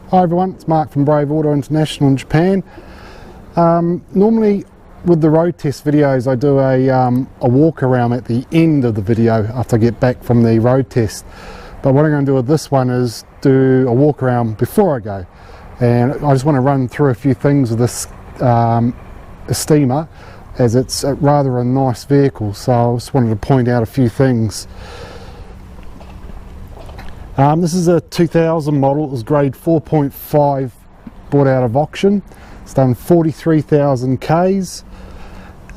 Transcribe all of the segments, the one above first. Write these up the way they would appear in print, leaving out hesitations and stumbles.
Hi everyone, it's Mark from Brave Auto International in Japan. Normally with the road test videos I do a walk around at the end of the video after I get back from the road test. But what I'm going to do with this one is do a walk around before I go. And I just want to run through a few things with this Estima, as it's rather a nice vehicle, so I just wanted to point out a few things. This is a 2000 model. It was grade 4.5, bought out of auction. It's done 43,000 Ks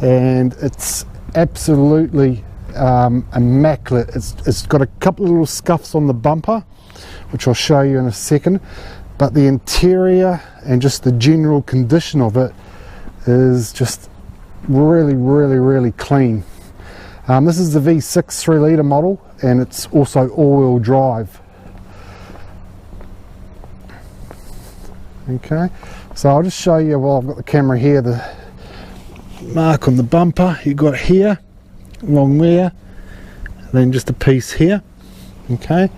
and it's absolutely immaculate. It's got a couple of little scuffs on the bumper, which I'll show you in a second, but the interior and just the general condition of it is just really clean. This is the V6 3-litre model and it's also all-wheel drive. Okay, so I'll just show you while I've got the camera here the mark on the bumper you got here, along there, and then just a piece here. Okay,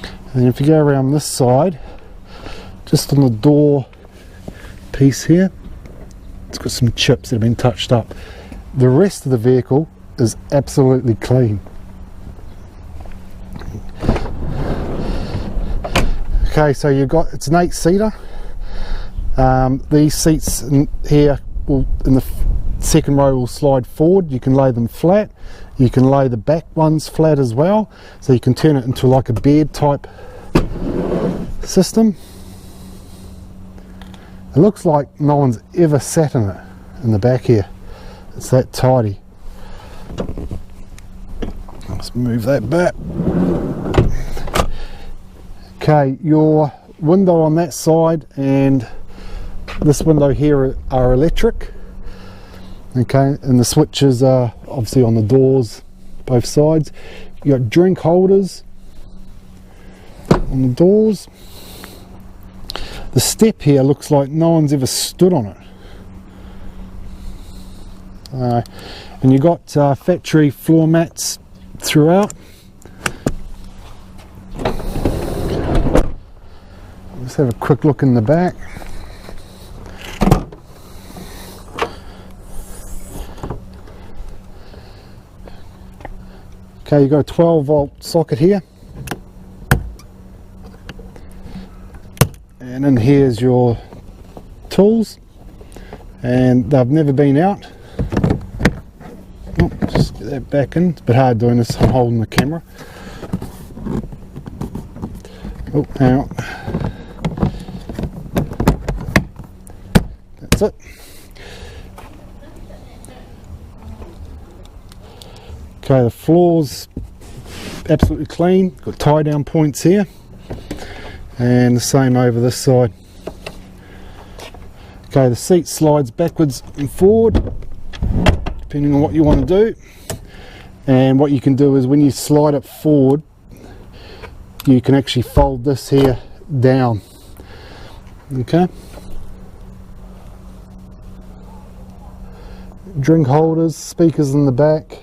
and then if you go around this side, just on the door piece here, it's got some chips that have been touched up. The rest of the vehicle is absolutely clean. Okay, so you've got, it's an 8-seater. These seats in here in the second row will slide forward. You can lay them flat. You can lay the back ones flat as well, so you can turn it into like a bed type system. It looks like no one's ever sat in it in the back here. It's that tidy. Let's move that back. Okay, your window on that side and this window here are electric. Okay, and the switches are obviously on the doors, both sides. You got drink holders on the doors. The step here looks like no one's ever stood on it. And you got factory floor mats throughout. Let's have a quick look in the back. Okay, you've got a 12-volt socket here, and in here's your tools, and they've never been out. Oh, just get that back in. It's a bit hard doing this, I'm holding the camera. Oh, hang on. That's it. Okay, the floor's absolutely clean, got tie down points here, and the same over this side. Okay, the seat slides backwards and forward, depending on what you want to do. And what you can do is when you slide it forward, you can actually fold this here down. Okay. Drink holders, speakers in the back.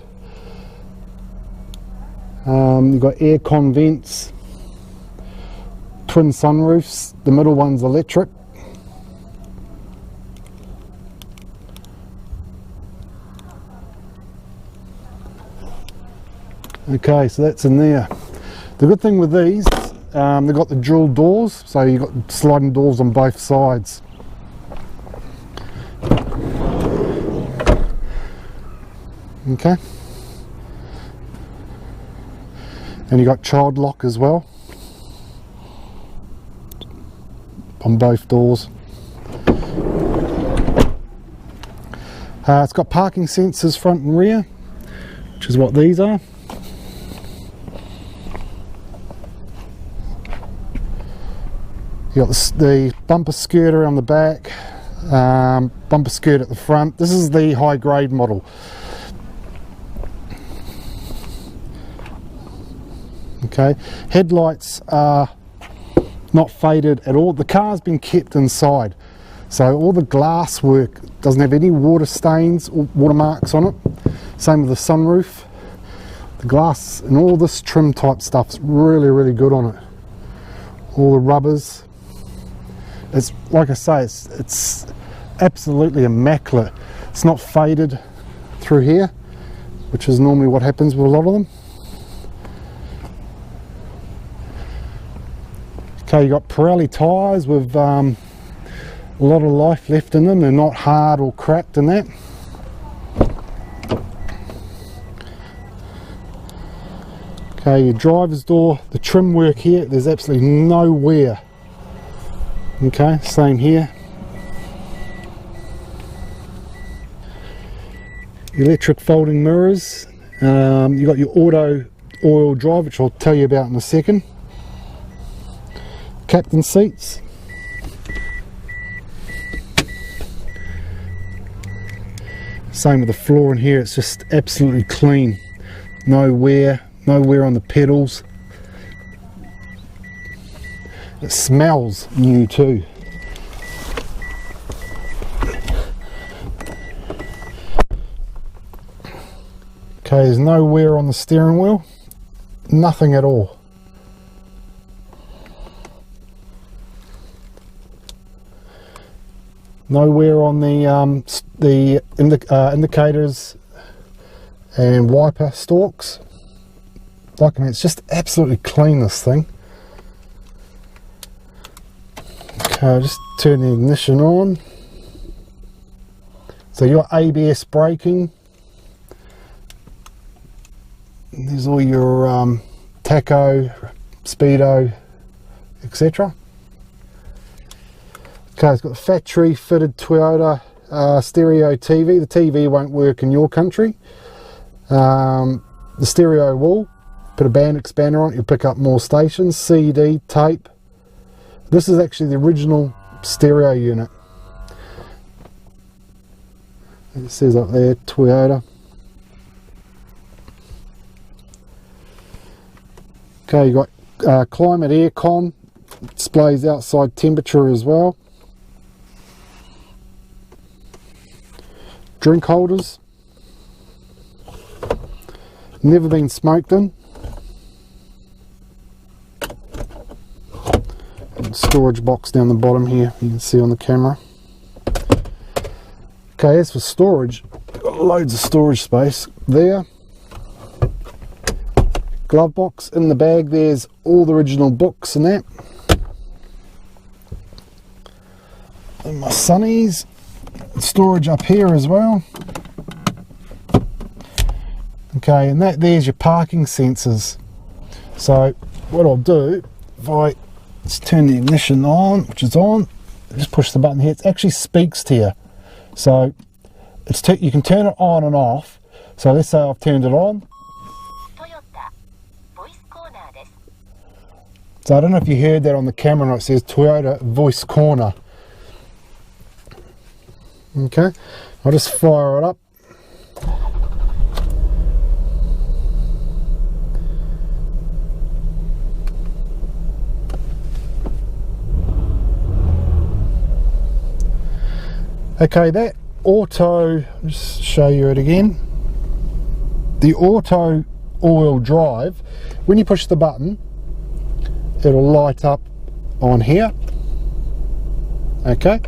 You've got aircon vents, twin sunroofs, the middle one's electric. Okay, so that's in there. The good thing with these, they've got the dual doors, so you've got sliding doors on both sides. Okay. And you got child lock as well on both doors. It's got parking sensors front and rear, which is what these are. You got the bumper skirt around the back, bumper skirt at the front. This is the high grade model. Okay, headlights are not faded at all. The car's been kept inside, so all the glass work doesn't have any water stains or watermarks on it. Same with the sunroof. The glass and all this trim type stuff's really good on it. All the rubbers, It's like I say, it's absolutely immaculate. It's not faded through here, which is normally what happens with a lot of them. Okay, you got Pirelli tyres with a lot of life left in them. They're not hard or cracked and that. Okay, your driver's door, the trim work here, there's absolutely no wear. Okay, same here. Electric folding mirrors. You've got your auto all-wheel drive, which I'll tell you about in a second. Captain seats. Same with the floor in here, it's just absolutely clean. No wear on the pedals. It smells new too. Okay, there's no wear on the steering wheel, nothing at all. No wear on the indicators and wiper stalks. Like, I mean, it's just absolutely clean, this thing. Okay, I'll just turn the ignition on. So your ABS braking. There's all your tacho, speedo, etc. Okay, it's got the factory fitted Toyota stereo TV. The TV won't work in your country. The stereo will. Put a band expander on it, you'll pick up more stations. CD, tape. This is actually the original stereo unit. It says up there, Toyota. Okay, you got climate aircon. Displays outside temperature as well. Drink holders. Never been smoked in. And storage box down the bottom here, you can see on the camera. Okay, as for storage, got loads of storage space there. Glove box in the bag, there's all the original books and that. And my sunnies. Storage up here as well. Okay, and there's your parking sensors. So what I'll do, if I just turn the ignition on, which is on, just push the button here, it actually speaks to you. So it's you can turn it on and off. So let's say I've turned it on. So I don't know if you heard that on the camera, it says Toyota Voice Corner. Okay, I'll just fire it up. Okay, that auto, just show you it again. The auto all-wheel drive, when you push the button, it'll light up on here. Okay.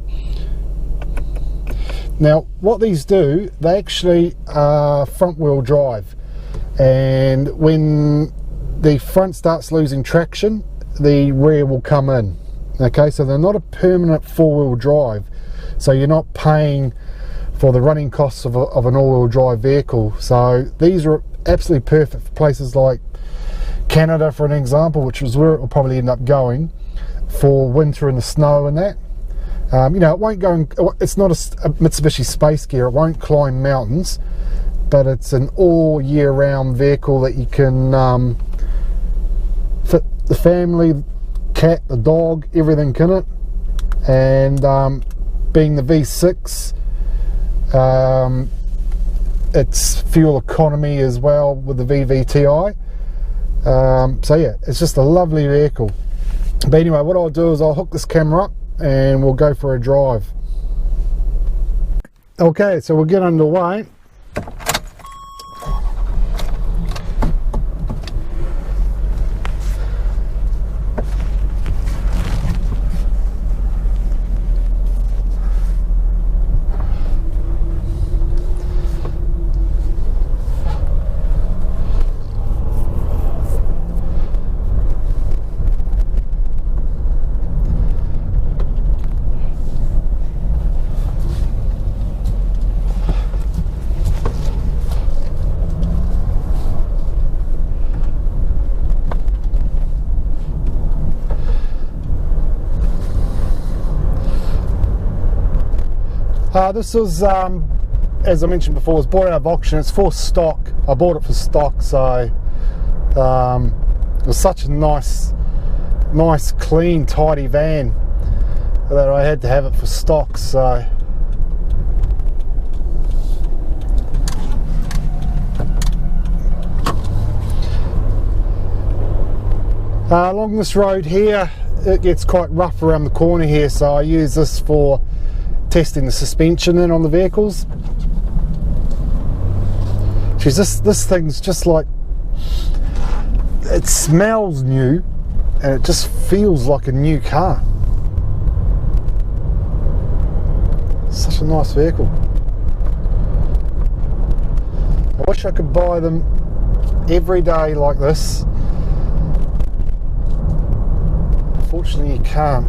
Now, what these do, they actually are front wheel drive, and when the front starts losing traction, the rear will come in. Okay, so they're not a permanent four-wheel drive, so you're not paying for the running costs of an all-wheel drive vehicle. So these are absolutely perfect for places like Canada, for an example, which is where it will probably end up going for winter in the snow and that. You know, it won't go. It's not a Mitsubishi Space Gear. It won't climb mountains, but it's an all year round vehicle that you can fit the family, cat, the dog, everything in it. And being the V6, it's fuel economy as well with the VVTi. So yeah, it's just a lovely vehicle. But anyway, what I'll do is I'll hook this camera up and we'll go for a drive. Okay, so we'll get underway. This was, as I mentioned before, was bought out of auction. It's for stock. I bought it for stock, so it was such a nice, clean, tidy van that I had to have it for stock. So along this road here, it gets quite rough around the corner here, so I use this for testing the suspension in on the vehicles. Geez, this thing's just like, it smells new and it just feels like a new car. Such a nice vehicle. I wish I could buy them every day like this. Unfortunately, you can't.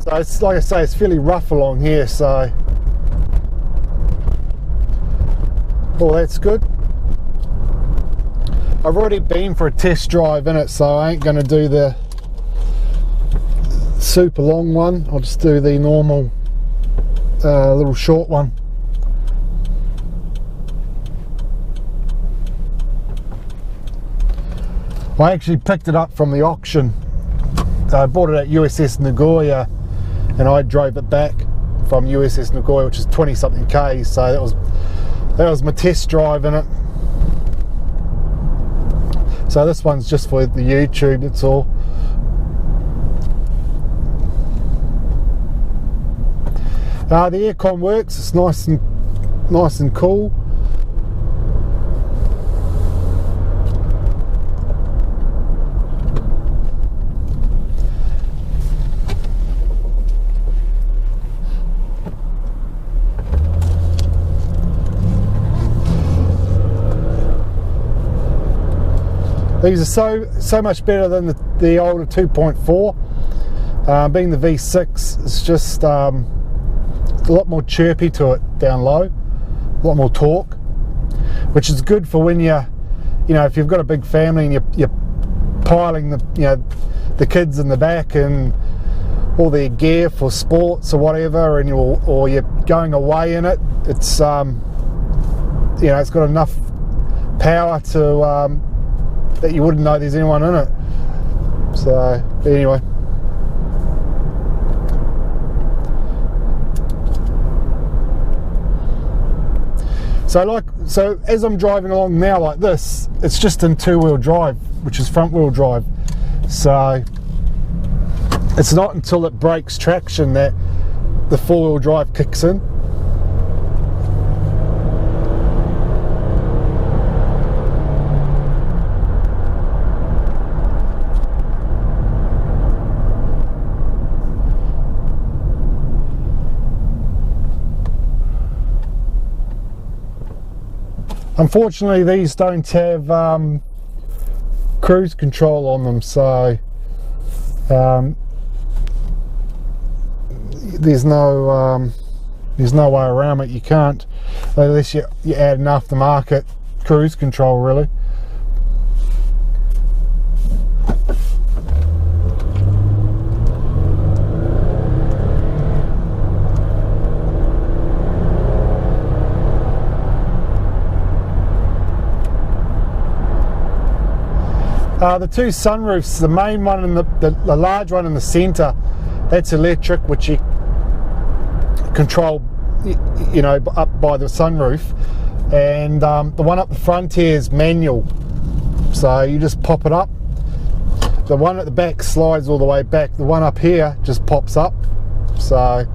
So it's like I say, it's fairly rough along here, so oh, that's good. I've already been for a test drive in it, so I ain't going to do the super long one. I'll just do the normal little short one. I actually picked it up from the auction. I bought it at USS Nagoya and I drove it back from USS Nagoya, which is 20 something Ks, so that was my test drive in it. So this one's just for the YouTube, that's all. The aircon works, it's nice and cool. These are so much better than the older 2.4. Being the V6, it's just a lot more chirpy to it down low, a lot more torque, which is good for when you know, if you've got a big family and you're piling the kids in the back and all their gear for sports or whatever, and you're going away in it. It's it's got enough power to that you wouldn't know there's anyone in it. So anyway, so as I'm driving along now like this, it's just in two-wheel drive, which is front-wheel drive. So it's not until it breaks traction that the four-wheel drive kicks in. Unfortunately, these don't have cruise control on them, so there's no way around it. You can't, unless you add an aftermarket cruise control, really. The two sunroofs, the main one and the large one in the centre, that's electric, which you control, up by the sunroof, and the one up the front here is manual, so you just pop it up. The one at the back slides all the way back. The one up here just pops up. So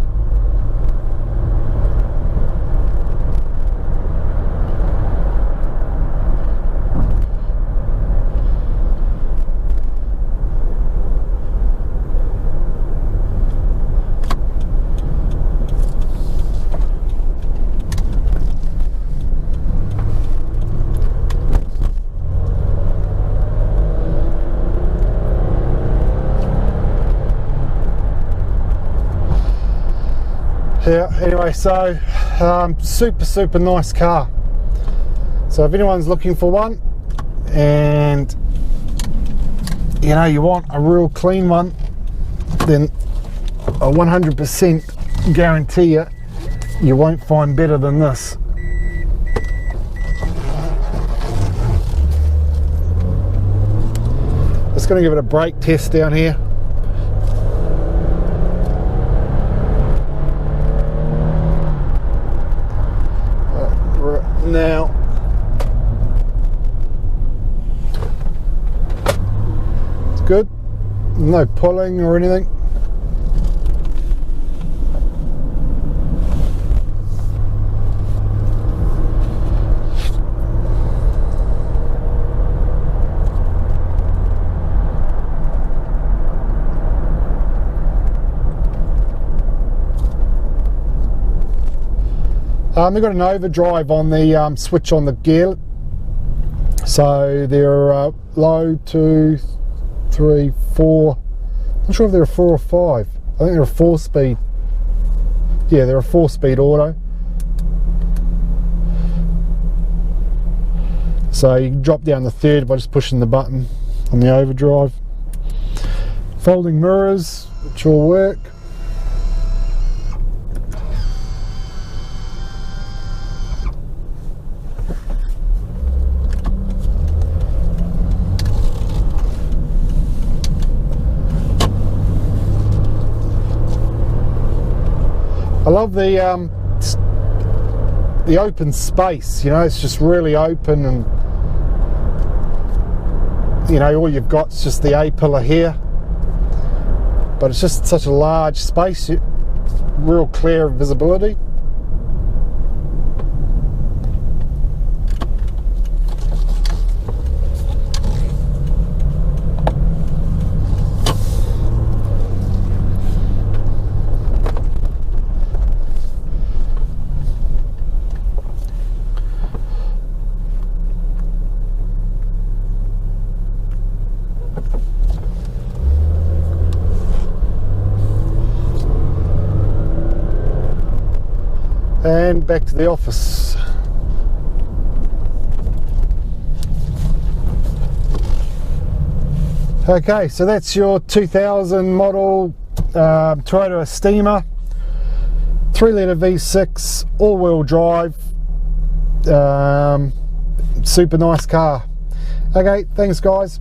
yeah, anyway, so super nice car. So if anyone's looking for one and you know, you want a real clean one, then I 100% guarantee you won't find better than this. Just going to give it a brake test down here. Right now, it's good, no pulling or anything. They've got an overdrive on the switch on the gear, so they're low, 2, 3, 4. I'm not sure if they're a 4 or 5. I think they're a 4-speed. Yeah, they're a 4-speed auto. So you can drop down the third by just pushing the button on the overdrive. Folding mirrors, which will work. I love the open space, you know, it's just really open, and you know, all you've got is just the A-pillar here, but it's just such a large space, real clear visibility. And back to the office. Okay, so that's your 2000 model Toyota Estima, 3-litre V6, all-wheel drive, super nice car. Okay, thanks guys.